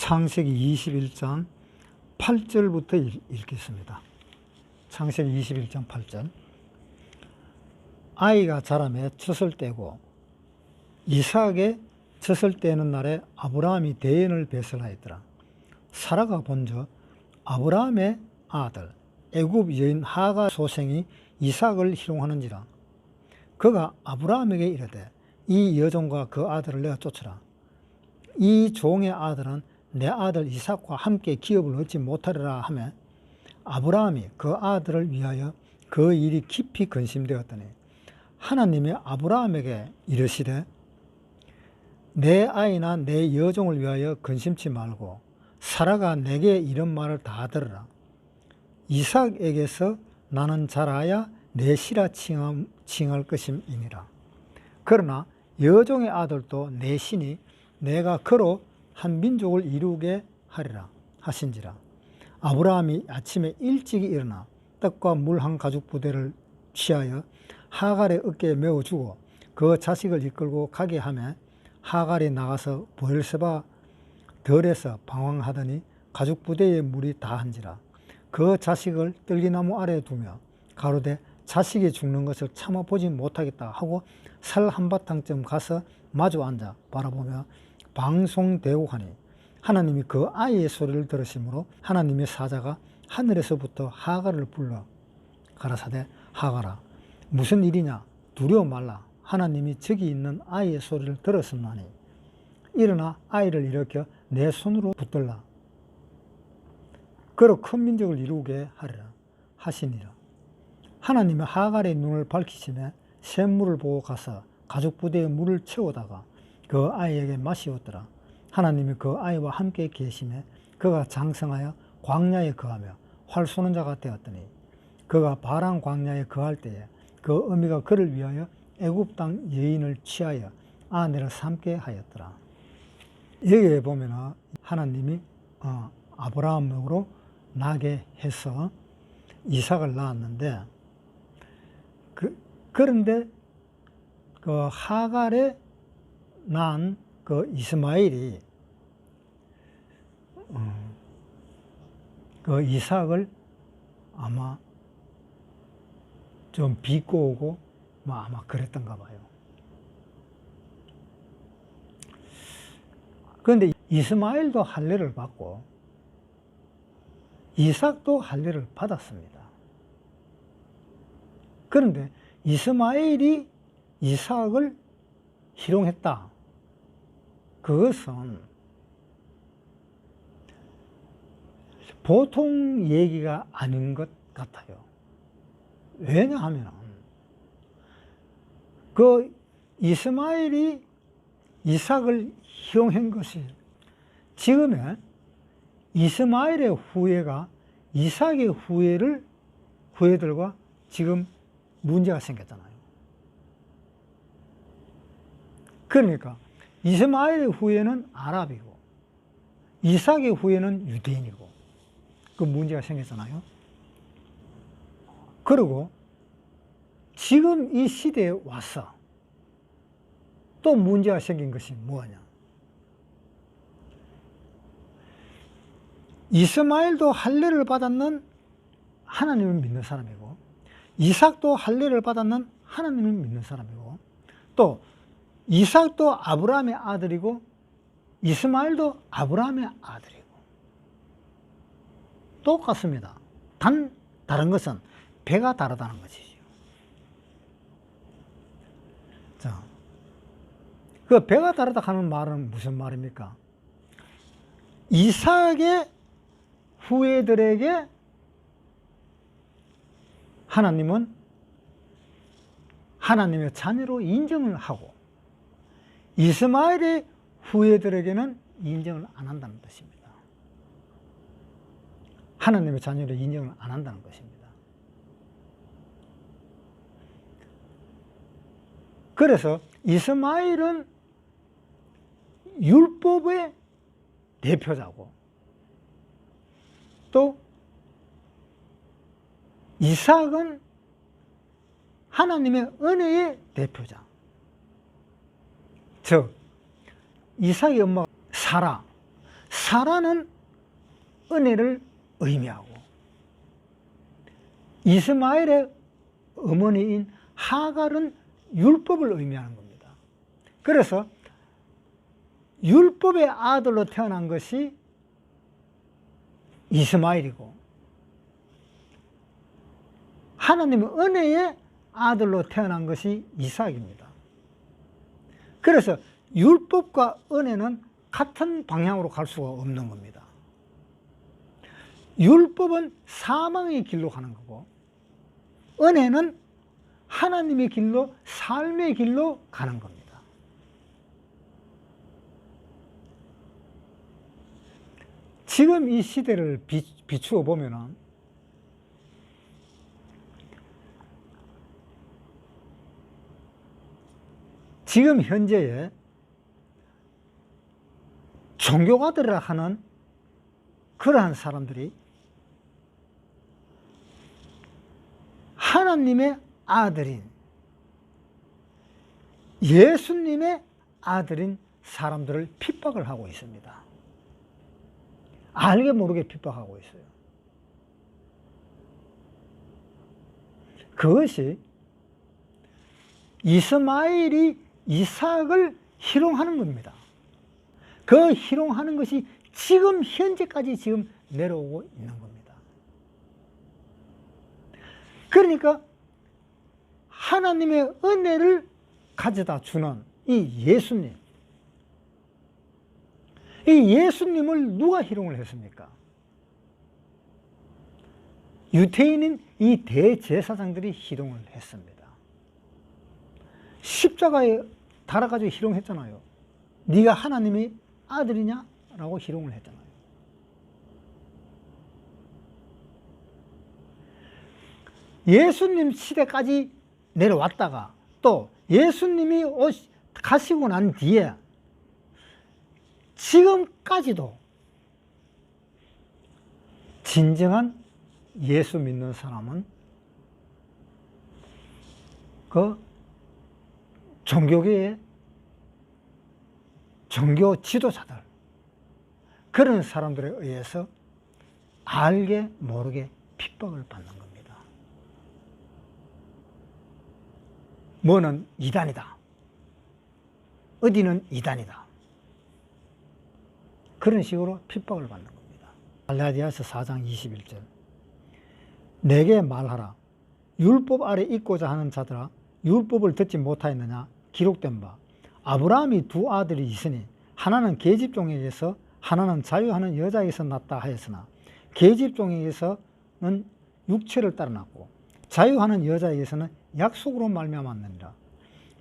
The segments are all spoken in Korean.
창세기 21장 8절부터 읽겠습니다. 창세기 21장 8절. 아이가 자라매 젖을 떼고 이삭의 젖을 떼는 날에 아브라함이 대연을 배설하였더라. 사라가 본즉 아브라함의 아들 애굽 여인 하가 소생이 이삭을 희롱하는지라. 그가 아브라함에게 이르되 이 여종과 그 아들을 내가 쫓으라. 이 종의 아들은 내 아들 이삭과 함께 기업을 얻지 못하리라 하며 아브라함이 그 아들을 위하여 그 일이 깊이 근심되었더니 하나님이 아브라함에게 이르시되 내 아이나 내 여종을 위하여 근심치 말고 사라가 내게 이런 말을 다 들으라. 이삭에게서 나는 자라야 내 시라 칭할 것임이니라. 그러나 여종의 아들도 내 신이 내가 그로 한 민족을 이루게 하리라 하신지라. 아브라함이 아침에 일찍이 일어나 떡과 물 한 가죽 부대를 취하여 하갈의 어깨에 메어주고 그 자식을 이끌고 가게 하며 하갈이 나가서 브엘세바 들에서 방황하더니 가죽 부대에 물이 다한지라. 그 자식을 떨기나무 아래에 두며 가로되 자식이 죽는 것을 참아 보지 못하겠다 하고 살 한바탕쯤 가서 마주 앉아 바라보며 방송되고 하니 하나님이 그 아이의 소리를 들으심으로 하나님의 사자가 하늘에서부터 하갈을 불러 가라사대 하갈아 무슨 일이냐 두려워 말라. 하나님이 저기 있는 아이의 소리를 들었음나니 일어나 아이를 일으켜 내 손으로 붙들라. 그로 큰 민족을 이루게 하리라 하시니라. 하나님이 하갈의 눈을 밝히시며 샘물을 보고 가서 가죽 부대에 물을 채우다가 그 아이에게 마시었더라. 하나님이 그 아이와 함께 계시며 그가 장성하여 광야에 거하며 활 쏘는 자가 되었더니 그가 바란 광야에 거할 때에 그 어미가 그를 위하여 애굽 땅 여인을 취하여 아내를 삼게 하였더라. 여기에 보면 하나님이 아브라함으로 나게 해서 이삭을 낳았는데 그런데 그 하갈에 난 그 이스마엘이 그 이삭을 아마 좀 비꼬고 아마 그랬던가 봐요. 그런데 이스마엘도 할례를 받고 이삭도 할례를 받았습니다. 그런데 이스마엘이 이삭을 희롱했다. 그것은 보통 얘기가 아닌 것 같아요. 왜냐하면 그 이스마엘이 이삭을 희롱한 것이 지금의 이스마엘의 후예가 이삭의 후예들과 지금 문제가 생겼잖아요. 그러니까 이스마엘의 후예는 아랍이고 이삭의 후예는 유대인이고 그 문제가 생겼잖아요. 그리고 지금 이 시대에 와서 또 문제가 생긴 것이 뭐냐? 이스마엘도 할례를 받았는 하나님을 믿는 사람이고 이삭도 할례를 받았는 하나님을 믿는 사람이고 또 이삭도 아브라함의 아들이고 이스마엘도 아브라함의 아들이고 똑같습니다. 단 다른 것은 배가 다르다는 것이죠. 자, 그 배가 다르다 하는 말은 무슨 말입니까? 이삭의 후예들에게 하나님은 하나님의 자녀로 인정을 하고 이스마엘의 후예들에게는 인정을 안 한다는 것입니다. 하나님의 자녀로 인정을 안 한다는 것입니다. 그래서 이스마엘은 율법의 대표자고 또 이삭은 하나님의 은혜의 대표자. 즉 이삭의 엄마가 사라는 은혜를 의미하고 이스마엘의 어머니인 하갈은 율법을 의미하는 겁니다. 그래서 율법의 아들로 태어난 것이 이스마엘이고 하나님의 은혜의 아들로 태어난 것이 이삭입니다. 그래서 율법과 은혜는 같은 방향으로 갈 수가 없는 겁니다. 율법은 사망의 길로 가는 거고 은혜는 하나님의 길로, 삶의 길로 가는 겁니다. 지금 이 시대를 비추어 보면은 지금 현재의 종교가들이라 하는 그러한 사람들이 하나님의 아들인 예수님의 아들인 사람들을 핍박을 하고 있습니다. 알게 모르게 핍박하고 있어요. 그것이 이스마엘이 이삭을 희롱하는 겁니다. 그 희롱하는 것이 지금 현재까지 지금 내려오고 있는 겁니다. 그러니까 하나님의 은혜를 가져다 주는 이 예수님, 이 예수님을 누가 희롱을 했습니까? 유대인인 이 대제사장들이 희롱을 했습니다. 십자가에 달아가지고 희롱했잖아요. 네가 하나님의 아들이냐? 라고 희롱을 했잖아요. 예수님 시대까지 내려왔다가 또 예수님이 가시고 난 뒤에 지금까지도 진정한 예수 믿는 사람은 그 종교계의 종교 지도자들, 그런 사람들에 의해서 알게 모르게 핍박을 받는 겁니다. 뭐는 이단이다, 어디는 이단이다, 그런 식으로 핍박을 받는 겁니다. 갈라디아서 4장 21절 내게 말하라. 율법 아래 있고자 하는 자들아, 율법을 듣지 못하였느냐? 기록된 바 아브라함이 두 아들이 있으니 하나는 계집종에게서 하나는 자유하는 여자에게서 났다 하였으나 계집종에게서는 육체를 따라 났고 자유하는 여자에게서는 약속으로 말미암았느니라.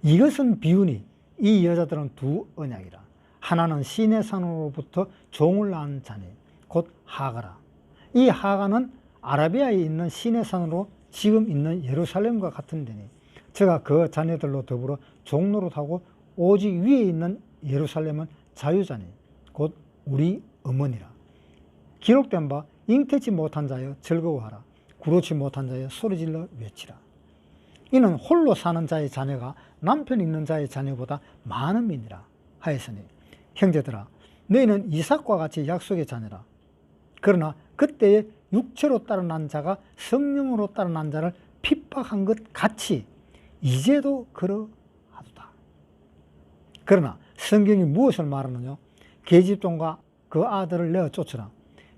이것은 비유니 이 여자들은 두 언약이라. 하나는 시내 산으로부터 종을 낳은 자니 곧 하가라. 이 하가는 아라비아에 있는 시내 산으로 지금 있는 예루살렘과 같은 데니 제가 그 자녀들로 더불어 종노릇하고 오직 위에 있는 예루살렘은 자유자니 곧 우리 어머니라. 기록된 바 잉태치 못한 자여 즐거워하라. 구르치 못한 자여 소리질러 외치라. 이는 홀로 사는 자의 자녀가 남편 있는 자의 자녀보다 많음이니라 하였으니 형제들아 너희는 이삭과 같이 약속의 자녀라. 그러나 그때에 육체로 따라 난 자가 성령으로 따라 난 자를 핍박한 것 같이 이제도 그러하도다. 그러나 성경이 무엇을 말하느냐? 계집종과 그 아들을 내어 쫓으라.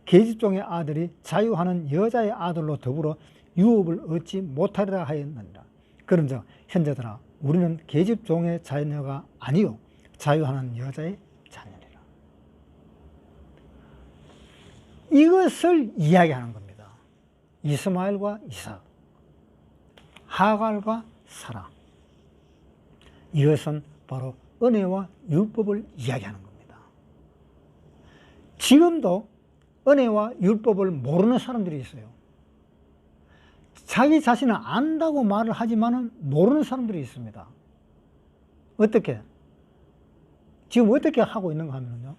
계집종의 아들이 자유하는 여자의 아들로 더불어 유업을 얻지 못하리라 하였느니라. 그런즉 형제들아 우리는 계집종의 자녀가 아니요 자유하는 여자의 자녀니라. 이것을 이야기하는 겁니다. 이스마엘과 이삭, 하갈과 사라. 이것은 바로 은혜와 율법을 이야기하는 겁니다. 지금도 은혜와 율법을 모르는 사람들이 있어요. 자기 자신을 안다고 말을 하지만 모르는 사람들이 있습니다. 어떻게? 지금 어떻게 하고 있는가 하면요,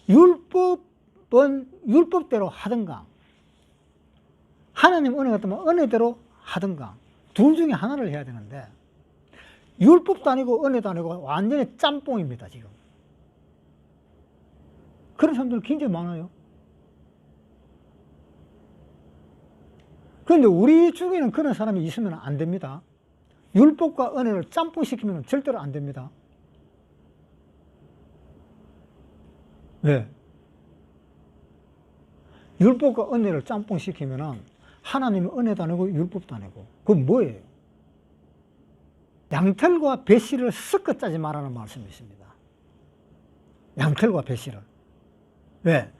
율법은 율법대로 하든가 하나님 은혜 같으면 은혜대로 하든가 둘 중에 하나를 해야 되는데 율법도 아니고 은혜도 아니고 완전히 짬뽕입니다. 지금 그런 사람들 굉장히 많아요. 그런데 우리 중에는 그런 사람이 있으면 안 됩니다. 율법과 은혜를 짬뽕시키면 절대로 안 됩니다. 왜? 율법과 은혜를 짬뽕시키면 하나님의 은혜도 아니고 율법도 아니고 그건 뭐예요? 양털과 배실을 섞어 짜지 말라는 말씀이 있습니다. 양털과 배실을. 왜?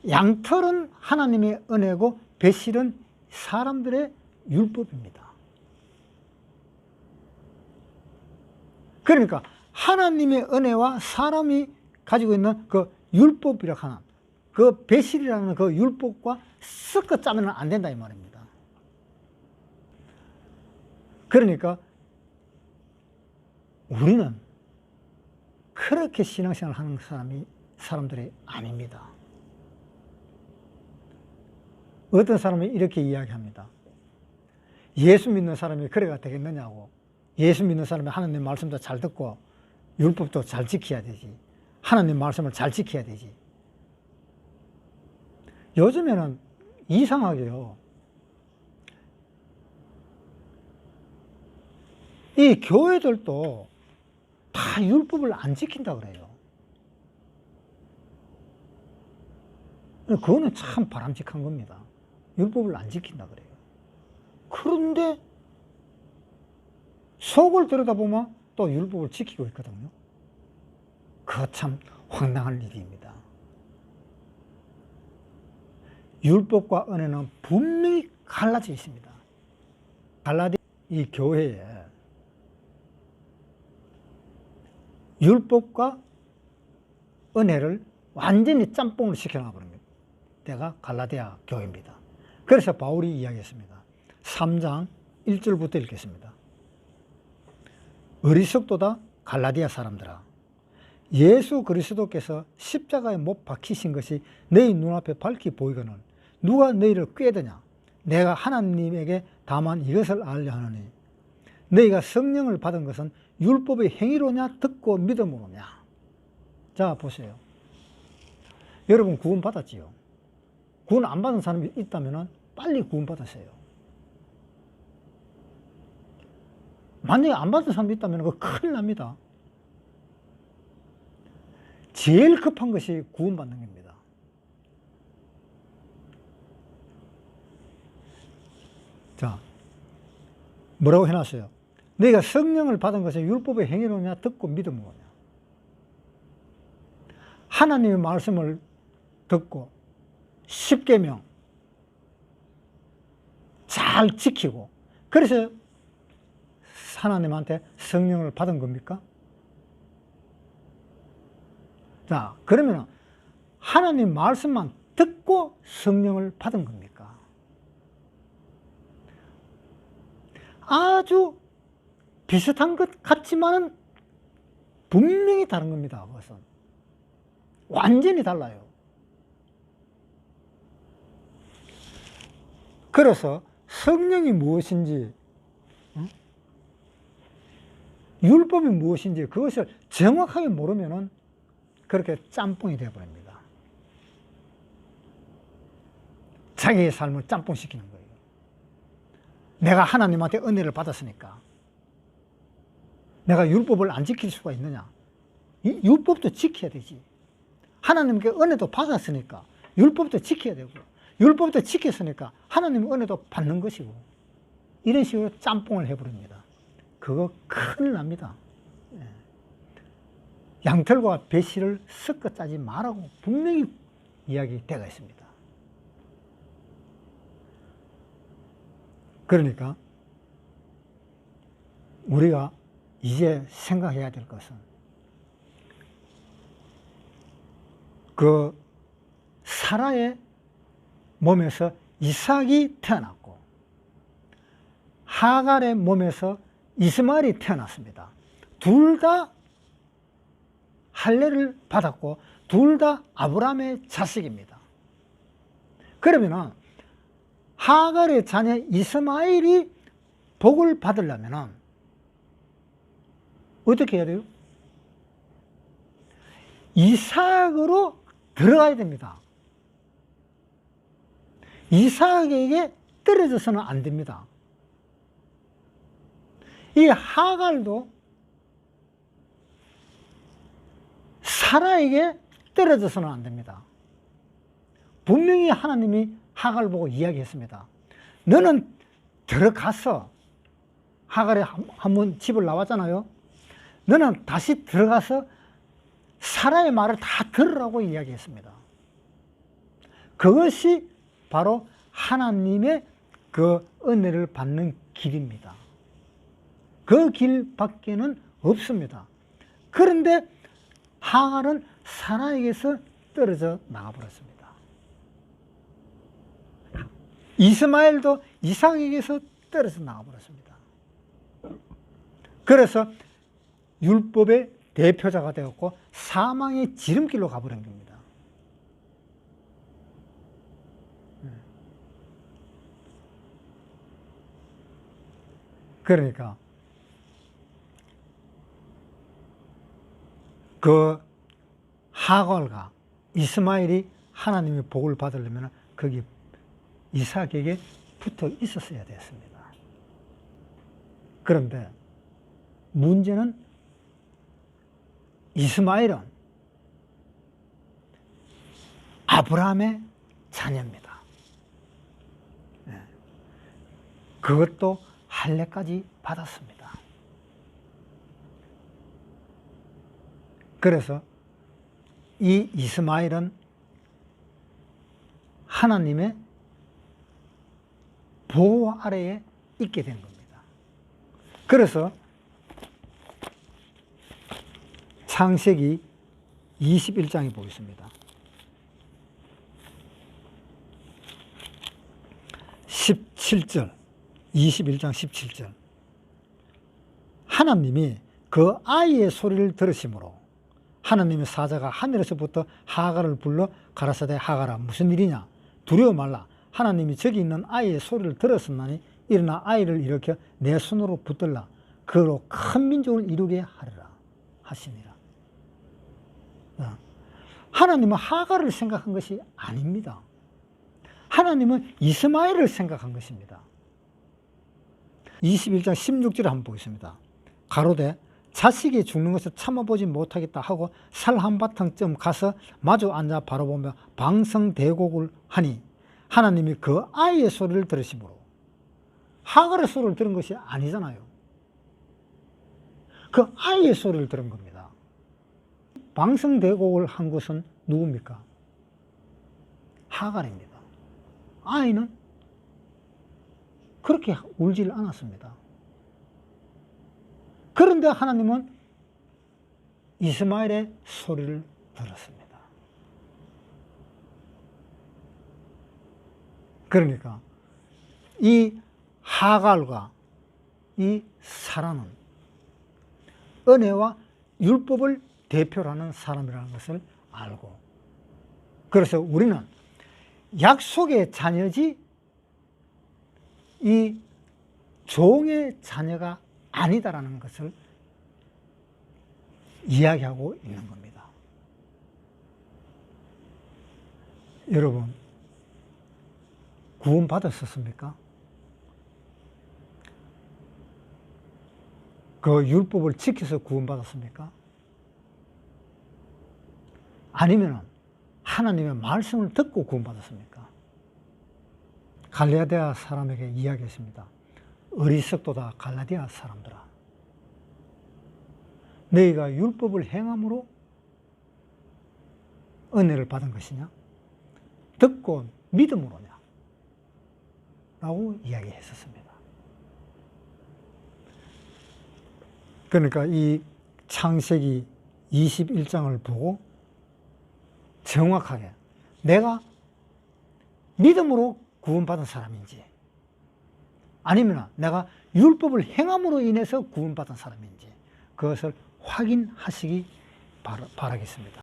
양털은 하나님의 은혜고 배실은 사람들의 율법입니다. 그러니까 하나님의 은혜와 사람이 가지고 있는 그 율법이라고 하는 그 배실이라는 그 율법과 섞어 짜면 안 된다 이 말입니다. 그러니까 우리는 그렇게 신앙생활을 하는 사람들이 아닙니다. 어떤 사람이 이렇게 이야기합니다. 예수 믿는 사람이 그래가 되겠느냐고. 예수 믿는 사람이 하나님 말씀도 잘 듣고 율법도 잘 지켜야 되지. 하나님 말씀을 잘 지켜야 되지. 요즘에는 이상하게요. 이 교회들도 다 율법을 안 지킨다 그래요. 그거는 참 바람직한 겁니다. 율법을 안 지킨다 그래요. 그런데 속을 들여다보면 또 율법을 지키고 있거든요. 그거 참 황당한 일입니다. 율법과 은혜는 분명히 갈라져 있습니다. 갈라디 이 교회에 율법과 은혜를 완전히 짬뽕을 시켜놔버립니다. 때가 갈라디아 교회입니다. 그래서 바울이 이야기했습니다. 3장 1절부터 읽겠습니다. 어리석도다 갈라디아 사람들아, 예수 그리스도께서 십자가에 못 박히신 것이 너희 눈앞에 밝히 보이거늘 누가 너희를 꾀드냐? 내가 하나님에게 다만 이것을 알려 하노니 너희가 성령을 받은 것은 율법의 행위로냐 듣고 믿음으로냐. 자 보세요. 여러분 구원 받았지요? 구원 안 받은 사람이 있다면 빨리 구원 받으세요. 만약에 안 받은 사람이 있다면 그거 큰일 납니다. 제일 급한 것이 구원 받는 겁니다. 자, 뭐라고 해놨어요? 너희가 성령을 받은 것은 율법의 행위로냐 듣고 믿음으로냐. 하나님의 말씀을 듣고 십계명 잘 지키고 그래서 하나님한테 성령을 받은 겁니까? 자, 그러면 하나님 말씀만 듣고 성령을 받은 겁니까? 아주 비슷한 것 같지만은 분명히 다른 겁니다. 그것은 완전히 달라요. 그래서 성령이 무엇인지, 율법이 무엇인지 그것을 정확하게 모르면은 그렇게 짬뽕이 되어버립니다. 자기의 삶을 짬뽕시키는 거예요. 내가 하나님한테 은혜를 받았으니까 내가 율법을 안 지킬 수가 있느냐? 율법도 지켜야 되지. 하나님께 은혜도 받았으니까 율법도 지켜야 되고 율법도 지켰으니까 하나님 은혜도 받는 것이고 이런 식으로 짬뽕을 해버립니다. 그거 큰일 납니다. 양털과 배실을 섞어 짜지 말라고 분명히 이야기되어 있습니다. 그러니까 우리가 이제 생각해야 될 것은 그 사라의 몸에서 이삭이 태어났고 하갈의 몸에서 이스마엘이 태어났습니다. 둘 다 할례를 받았고 둘 다 아브라함의 자식입니다. 그러면 하갈의 자녀 이스마엘이 복을 받으려면 어떻게 해야 돼요? 이삭으로 들어가야 됩니다. 이삭에게 떨어져서는 안 됩니다. 이 하갈도 사라에게 떨어져서는 안 됩니다. 분명히 하나님이 하갈 보고 이야기했습니다. 너는 들어가서, 하갈이 한번 집을 나왔잖아요. 너는 다시 들어가서 사라의 말을 다 들으라고 이야기했습니다. 그것이 바로 하나님의 그 은혜를 받는 길입니다. 그 길밖에는 없습니다. 그런데 하갈은 사라에게서 떨어져 나가버렸습니다. 이스마엘도 이삭에게서 떨어져 나가버렸습니다. 그래서 율법의 대표자가 되었고 사망의 지름길로 가버린 겁니다. 그러니까 그 하갈과 이스마엘이 하나님의 복을 받으려면 거기 이삭에게 붙어 있었어야 됐습니다. 그런데 문제는 이스마엘은 아브라함의 자녀입니다. 그것도 할례까지 받았습니다. 그래서 이 이스마엘은 하나님의 보호 아래에 있게 된 겁니다. 그래서 창세기 21장에 보겠습니다. 17절, 21장 17절. 하나님이 그 아이의 소리를 들으심으로 하나님의 사자가 하늘에서부터 하갈을 불러 가라사대 하갈아 무슨 일이냐 두려워 말라 하나님이 저기 있는 아이의 소리를 들었으나니 일어나 아이를 일으켜 내 손으로 붙들라 그로 큰 민족을 이루게 하리라 하시니라. 하나님은 하갈을 생각한 것이 아닙니다. 하나님은 이스마엘을 생각한 것입니다. 21장 16절을 한번 보겠습니다. 가로되 자식이 죽는 것을 참아보지 못하겠다 하고 살 한바탕쯤 가서 마주 앉아 바라보며 방성대곡을 하니 하나님이 그 아이의 소리를 들으심으로 하갈의 소리를 들은 것이 아니잖아요. 그 아이의 소리를 들은 겁니다. 방성대곡을 한 것은 누굽니까? 하갈입니다. 아이는 그렇게 울질 않았습니다. 그런데 하나님은 이스마엘의 소리를 들었습니다. 그러니까 이 하갈과 이 사라는 은혜와 율법을 대표하는 사람이라는 것을 알고, 그래서 우리는 약속의 자녀지 이 종의 자녀가 아니다라는 것을 이야기하고 있는 겁니다. 여러분, 구원 받았었습니까? 그 율법을 지켜서 구원 받았습니까? 아니면 하나님의 말씀을 듣고 구원 받았습니까? 갈라디아 사람에게 이야기했습니다. 어리석도다 갈라디아 사람들아, 너희가 율법을 행함으로 은혜를 받은 것이냐? 듣고 믿음으로냐? 라고 이야기했었습니다. 그러니까 이 창세기 21장을 보고 정확하게 내가 믿음으로 구원받은 사람인지 아니면 내가 율법을 행함으로 인해서 구원받은 사람인지 그것을 확인하시기 바라겠습니다.